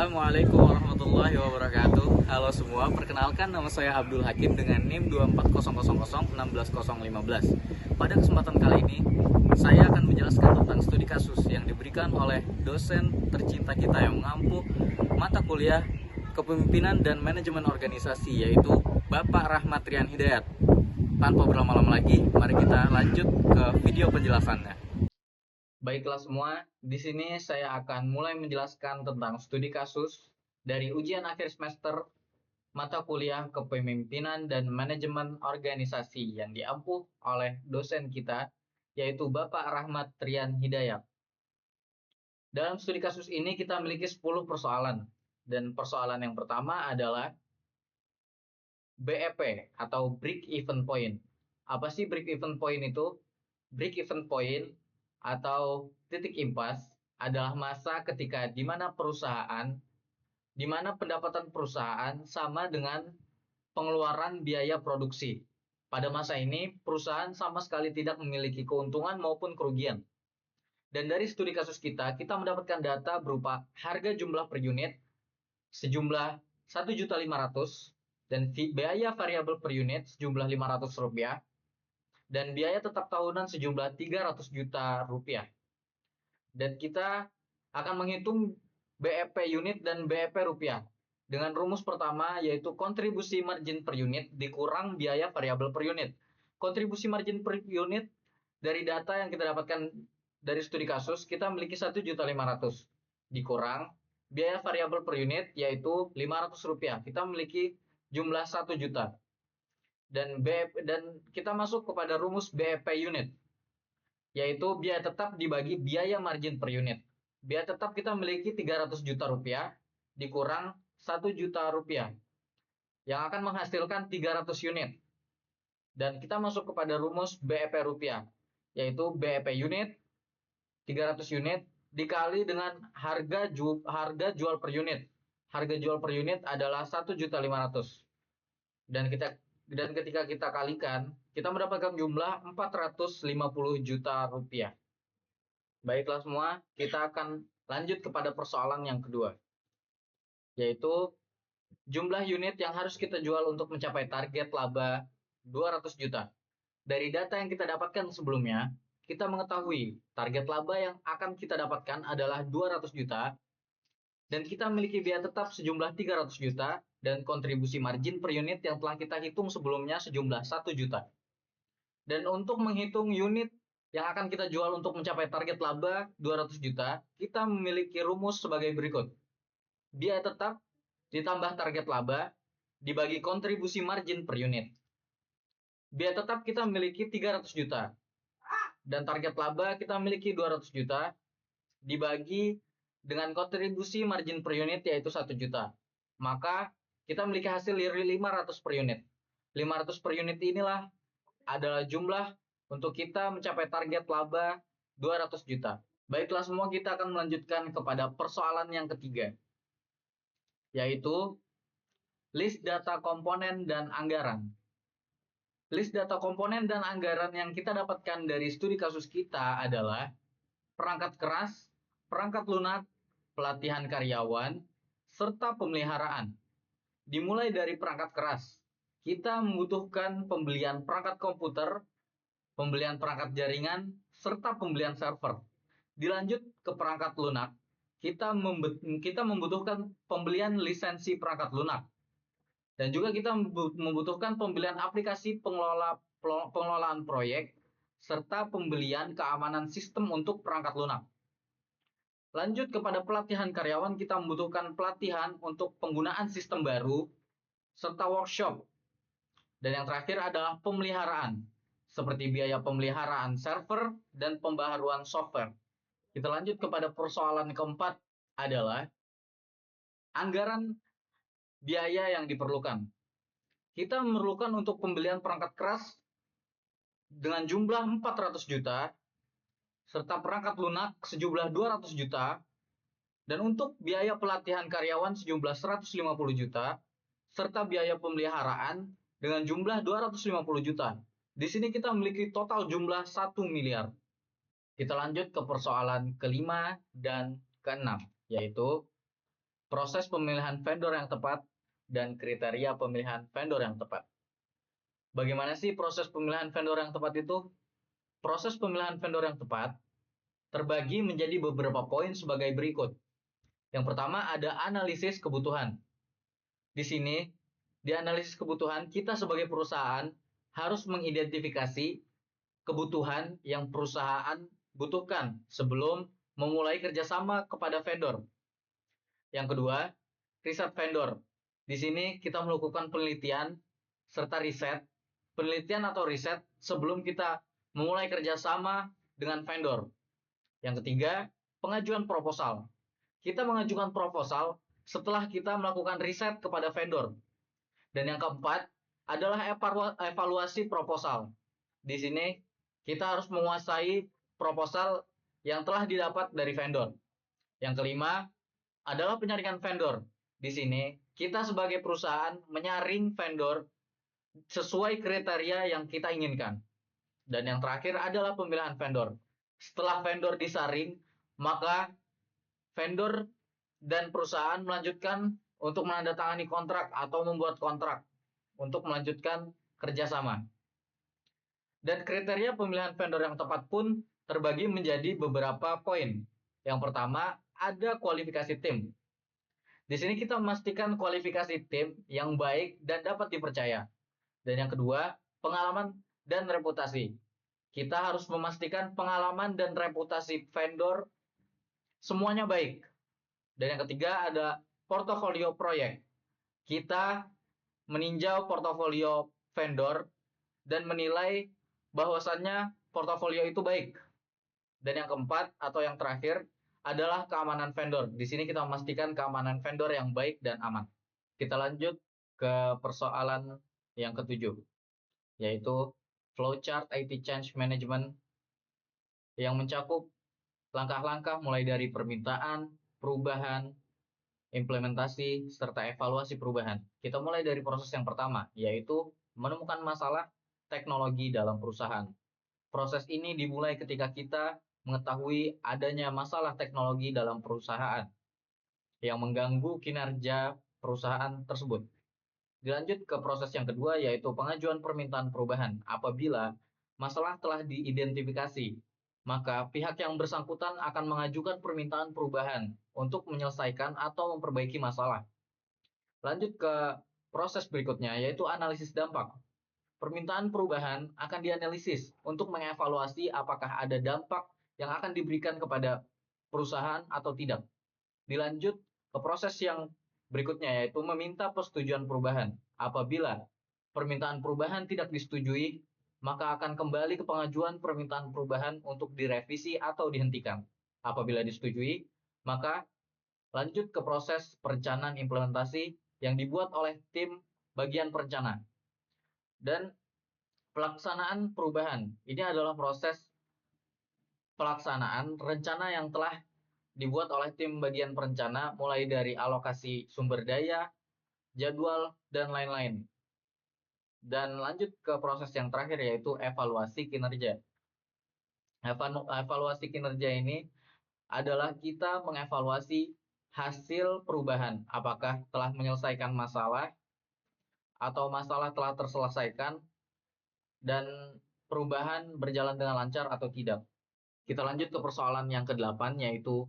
Assalamualaikum warahmatullahi wabarakatuh. Halo semua, perkenalkan nama saya Abdul Hakim dengan NIM 24000160015. Pada kesempatan kali ini, saya akan menjelaskan tentang studi kasus yang diberikan oleh dosen tercinta kita yang mengampu mata kuliah Kepemimpinan dan Manajemen Organisasi, yaitu Bapak Rahmat Rian Hidayat. Tanpa berlama-lama lagi, mari kita lanjut ke video penjelasannya. Baiklah semua, di sini saya akan mulai menjelaskan tentang studi kasus dari ujian akhir semester mata kuliah Kepemimpinan dan Manajemen Organisasi yang diampu oleh dosen kita, yaitu Bapak Rahmat Rian Hidayat. Dalam studi kasus ini kita memiliki 10 persoalan, dan persoalan yang pertama adalah BEP atau Break Even Point. Apa sih Break Even Point itu? Break Even Point atau titik impas adalah masa ketika di mana pendapatan perusahaan sama dengan pengeluaran biaya produksi. Pada masa ini, perusahaan sama sekali tidak memiliki keuntungan maupun kerugian. Dan dari studi kasus kita mendapatkan data berupa harga jumlah per unit sejumlah 1.500.000 dan biaya variabel per unit sejumlah Rp500 dan biaya tetap tahunan sejumlah Rp300 juta. Dan kita akan menghitung BEP unit dan BEP rupiah dengan rumus pertama, yaitu kontribusi margin per unit dikurang biaya variabel per unit. Kontribusi margin per unit dari data yang kita dapatkan dari studi kasus, kita memiliki 1.500.000 dikurang biaya variabel per unit yaitu Rp500. Kita memiliki jumlah 1 juta. Dan kita masuk kepada rumus BEP unit, yaitu biaya tetap dibagi biaya margin per unit. Biaya tetap kita memiliki Rp300 juta dikurang Rp1 juta yang akan menghasilkan 300 unit. Dan kita masuk kepada rumus BEP rupiah, yaitu BEP unit 300 unit dikali dengan harga jual per unit. Harga jual per unit adalah Rp1.500.000. Dan ketika kita kalikan, kita mendapatkan jumlah Rp450 juta. Baiklah semua, kita akan lanjut kepada persoalan yang kedua, yaitu jumlah unit yang harus kita jual untuk mencapai target laba 200 juta. Dari data yang kita dapatkan sebelumnya, kita mengetahui target laba yang akan kita dapatkan adalah 200 juta, dan kita memiliki biaya tetap sejumlah 300 juta, dan kontribusi margin per unit yang telah kita hitung sebelumnya sejumlah 1 juta. Dan untuk menghitung unit yang akan kita jual untuk mencapai target laba 200 juta, kita memiliki rumus sebagai berikut. Biaya tetap ditambah target laba dibagi kontribusi margin per unit. Biaya tetap kita memiliki 300 juta. Dan target laba kita memiliki 200 juta dibagi dengan kontribusi margin per unit yaitu 1 juta. Maka kita memiliki hasil 500 per unit. 500 per unit inilah adalah jumlah untuk kita mencapai target laba 200 juta. Baiklah semua, kita akan melanjutkan kepada persoalan yang ketiga, yaitu list data komponen dan anggaran. List data komponen dan anggaran yang kita dapatkan dari studi kasus kita adalah perangkat keras, perangkat lunak, pelatihan karyawan, serta pemeliharaan. Dimulai dari perangkat keras, kita membutuhkan pembelian perangkat komputer, pembelian perangkat jaringan, serta pembelian server. Dilanjut ke perangkat lunak, kita membutuhkan pembelian lisensi perangkat lunak. Dan juga kita membutuhkan pembelian aplikasi pengelolaan proyek, serta pembelian keamanan sistem untuk perangkat lunak. Lanjut kepada pelatihan karyawan, kita membutuhkan pelatihan untuk penggunaan sistem baru, serta workshop. Dan yang terakhir adalah pemeliharaan, seperti biaya pemeliharaan server dan pembaharuan software. Kita lanjut kepada persoalan keempat adalah anggaran biaya yang diperlukan. Kita memerlukan untuk pembelian perangkat keras dengan jumlah 400 juta, serta perangkat lunak sejumlah 200 juta, dan untuk biaya pelatihan karyawan sejumlah 150 juta, serta biaya pemeliharaan dengan jumlah 250 juta. Di sini kita memiliki total jumlah 1 miliar. Kita lanjut ke persoalan kelima dan keenam, yaitu proses pemilihan vendor yang tepat, dan kriteria pemilihan vendor yang tepat. Bagaimana sih proses pemilihan vendor yang tepat itu? Proses pemilihan vendor yang tepat terbagi menjadi beberapa poin sebagai berikut. Yang pertama ada analisis kebutuhan. Di sini, di analisis kebutuhan, kita sebagai perusahaan harus mengidentifikasi kebutuhan yang perusahaan butuhkan sebelum memulai kerjasama kepada vendor. Yang kedua, riset vendor. Di sini kita melakukan penelitian serta riset, penelitian atau riset sebelum kita memulai kerjasama dengan vendor. Yang ketiga, pengajuan proposal. Kita mengajukan proposal setelah kita melakukan riset kepada vendor. Dan yang keempat adalah evaluasi proposal. Di sini kita harus menguasai proposal yang telah didapat dari vendor. Yang kelima adalah penyaringan vendor. Di sini kita sebagai perusahaan menyaring vendor sesuai kriteria yang kita inginkan. Dan yang terakhir adalah pemilihan vendor. Setelah vendor disaring, maka vendor dan perusahaan melanjutkan untuk menandatangani kontrak atau membuat kontrak untuk melanjutkan kerjasama. Dan kriteria pemilihan vendor yang tepat pun terbagi menjadi beberapa poin. Yang pertama, ada kualifikasi tim. Di sini kita memastikan kualifikasi tim yang baik dan dapat dipercaya. Dan yang kedua, pengalaman dan reputasi. Kita harus memastikan pengalaman dan reputasi vendor semuanya baik. Dan yang ketiga ada portofolio proyek. Kita meninjau portofolio vendor dan menilai bahwasannya portofolio itu baik. Dan yang keempat atau yang terakhir adalah keamanan vendor. Di sini kita memastikan keamanan vendor yang baik dan aman. Kita lanjut ke persoalan yang ketujuh, yaitu flowchart IT Change Management yang mencakup langkah-langkah mulai dari permintaan, perubahan, implementasi, serta evaluasi perubahan. Kita mulai dari proses yang pertama, yaitu menemukan masalah teknologi dalam perusahaan. Proses ini dimulai ketika kita mengetahui adanya masalah teknologi dalam perusahaan yang mengganggu kinerja perusahaan tersebut. Dilanjut ke proses yang kedua, yaitu pengajuan permintaan perubahan. Apabila masalah telah diidentifikasi, maka pihak yang bersangkutan akan mengajukan permintaan perubahan untuk menyelesaikan atau memperbaiki masalah. Lanjut ke proses berikutnya, yaitu analisis dampak. Permintaan perubahan akan dianalisis untuk mengevaluasi apakah ada dampak yang akan diberikan kepada perusahaan atau tidak. Dilanjut ke proses yang berikutnya, yaitu meminta persetujuan perubahan. Apabila permintaan perubahan tidak disetujui, maka akan kembali ke pengajuan permintaan perubahan untuk direvisi atau dihentikan. Apabila disetujui, maka lanjut ke proses perencanaan implementasi yang dibuat oleh tim bagian perencana. Dan pelaksanaan perubahan. Ini adalah proses pelaksanaan rencana yang telah dibuat oleh tim bagian perencana mulai dari alokasi sumber daya, jadwal, dan lain-lain. Dan lanjut ke proses yang terakhir, yaitu evaluasi kinerja. Evaluasi kinerja ini adalah kita mengevaluasi hasil perubahan, apakah telah menyelesaikan masalah atau masalah telah terselesaikan dan perubahan berjalan dengan lancar atau tidak. Kita lanjut ke persoalan yang ke-8, yaitu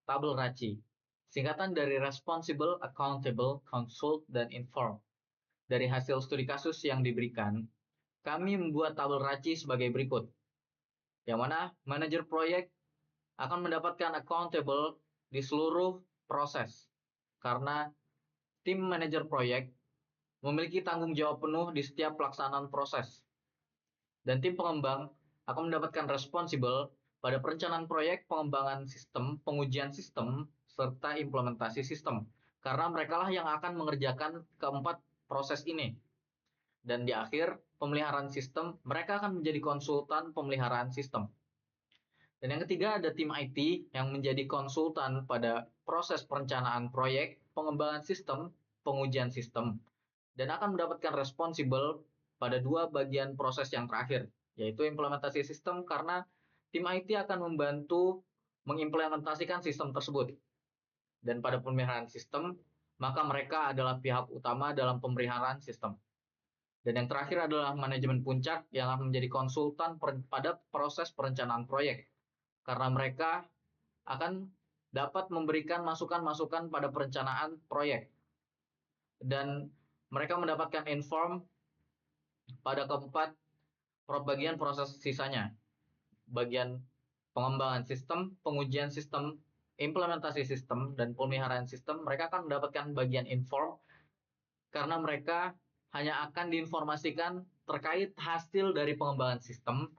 tabel RACI. Singkatan dari Responsible, Accountable, Consult, dan Inform. Dari hasil studi kasus yang diberikan, kami membuat tabel RACI sebagai berikut. Yang mana manajer proyek akan mendapatkan accountable di seluruh proses. Karena tim manajer proyek memiliki tanggung jawab penuh di setiap pelaksanaan proses. Dan tim pengembang akan mendapatkan responsible pada perencanaan proyek, pengembangan sistem, pengujian sistem, serta implementasi sistem. Karena mereka lah yang akan mengerjakan keempat proses ini. Dan di akhir pemeliharaan sistem, mereka akan menjadi konsultan pemeliharaan sistem. Dan yang ketiga ada tim IT yang menjadi konsultan pada proses perencanaan proyek, pengembangan sistem, pengujian sistem. Dan akan mendapatkan responsible pada dua bagian proses yang terakhir, yaitu implementasi sistem karena tim IT akan membantu mengimplementasikan sistem tersebut. Dan pada pemeliharaan sistem, maka mereka adalah pihak utama dalam pemeliharaan sistem. Dan yang terakhir adalah manajemen puncak yang akan menjadi konsultan pada proses perencanaan proyek. Karena mereka akan dapat memberikan masukan-masukan pada perencanaan proyek. Dan mereka mendapatkan inform pada keempat bagian proses sisanya. Bagian pengembangan sistem, pengujian sistem, implementasi sistem, dan pemeliharaan sistem, mereka akan mendapatkan bagian inform karena mereka hanya akan diinformasikan terkait hasil dari pengembangan sistem,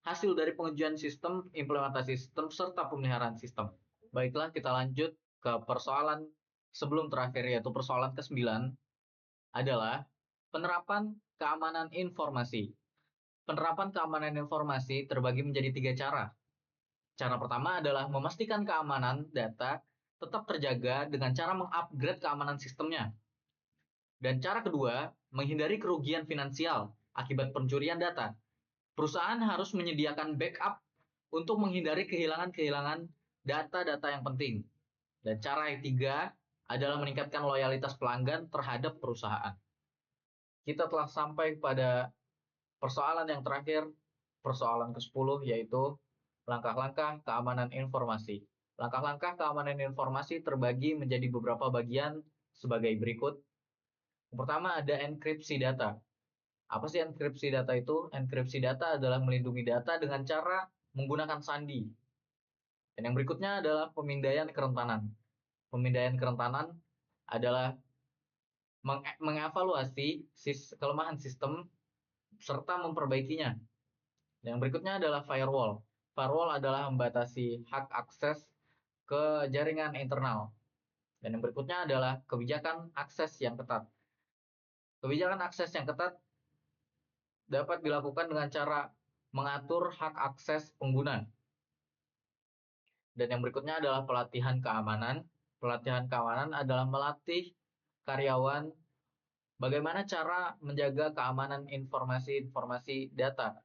hasil dari pengujian sistem, implementasi sistem, serta pemeliharaan sistem. Baiklah, kita lanjut ke persoalan sebelum terakhir, yaitu persoalan ke-9 adalah penerapan keamanan informasi. Penerapan keamanan informasi terbagi menjadi 3 cara. Cara pertama adalah memastikan keamanan data tetap terjaga dengan cara mengupgrade keamanan sistemnya. Dan cara kedua, menghindari kerugian finansial akibat pencurian data. Perusahaan harus menyediakan backup untuk menghindari kehilangan-kehilangan data-data yang penting. Dan cara yang ketiga adalah meningkatkan loyalitas pelanggan terhadap perusahaan. Kita telah sampai pada persoalan yang terakhir, persoalan ke-10, yaitu langkah-langkah keamanan informasi. Langkah-langkah keamanan informasi terbagi menjadi beberapa bagian sebagai berikut. Yang pertama ada enkripsi data. Apa sih enkripsi data itu? Enkripsi data adalah melindungi data dengan cara menggunakan sandi. Dan yang berikutnya adalah pemindaian kerentanan. Pemindaian kerentanan adalah mengevaluasi kelemahan sistem serta memperbaikinya. Yang berikutnya adalah firewall. Firewall adalah membatasi hak akses ke jaringan internal. Dan yang berikutnya adalah kebijakan akses yang ketat. Kebijakan akses yang ketat dapat dilakukan dengan cara mengatur hak akses pengguna. Dan yang berikutnya adalah pelatihan keamanan. Pelatihan keamanan adalah melatih karyawan bagaimana cara menjaga keamanan informasi-informasi data.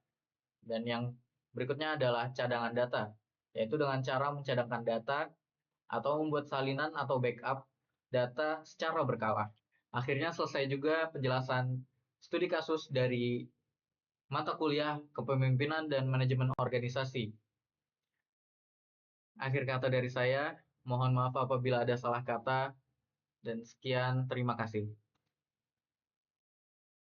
Dan yang berikutnya adalah cadangan data, yaitu dengan cara mencadangkan data atau membuat salinan atau backup data secara berkala. Akhirnya selesai juga penjelasan studi kasus dari mata kuliah Kepemimpinan dan Manajemen Organisasi. Akhir kata dari saya, mohon maaf apabila ada salah kata, dan sekian, terima kasih.